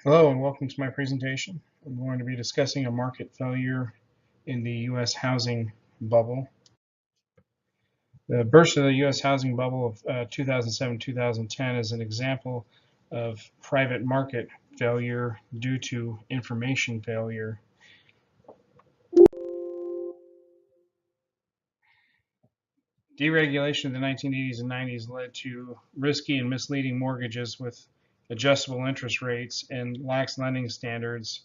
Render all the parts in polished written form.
Hello and welcome to my presentation. I'm going to be discussing a market failure in the U.S. housing bubble. The burst of the U.S. housing bubble of 2007-2010 is an example of private market failure due to information failure. Deregulation of the 1980s and 90s led to risky and misleading mortgages with adjustable interest rates and lax lending standards,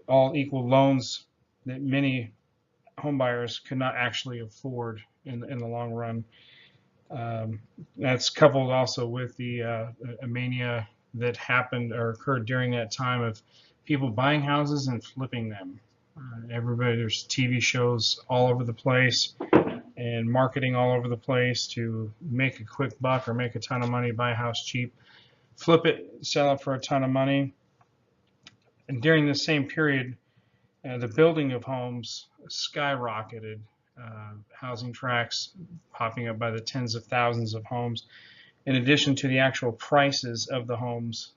all equal loans that many homebuyers could not actually afford in the long run. That's coupled also with the a mania that happened or occurred during that time of people buying houses and flipping them. There's TV shows all over the place and marketing all over the place to make a quick buck or make a ton of money, buy a house cheap, flip it, sell it for a ton of money. And during the same period, the building of homes skyrocketed, housing tracts popping up by the tens of thousands of homes, in addition to the actual prices of the homes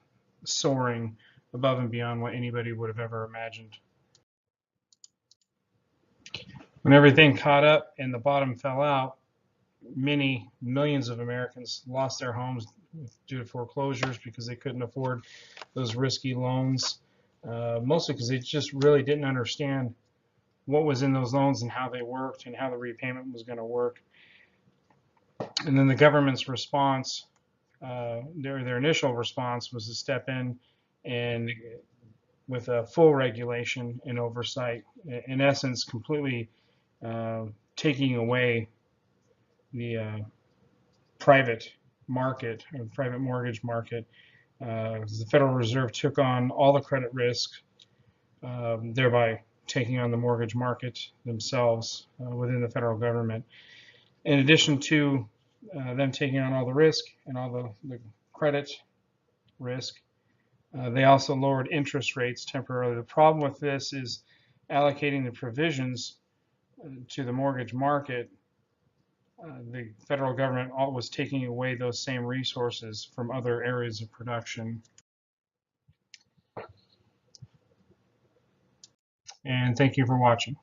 soaring above and beyond what anybody would have ever imagined. When everything caught up and the bottom fell out, many millions of Americans lost their homes due to foreclosures because they couldn't afford those risky loans, mostly because they just really didn't understand what was in those loans and how they worked and how the repayment was going to work. And then the government's response, their initial response was to step in and with a full regulation and oversight, in essence, completely taking away the private market or private mortgage market. The Federal Reserve took on all the credit risk, thereby taking on the mortgage market themselves within the federal government. In addition to them taking on all the risk and all the credit risk, they also lowered interest rates temporarily. The problem with this is allocating the provisions to the mortgage market. The federal government was taking away those same resources from other areas of production. And thank you for watching.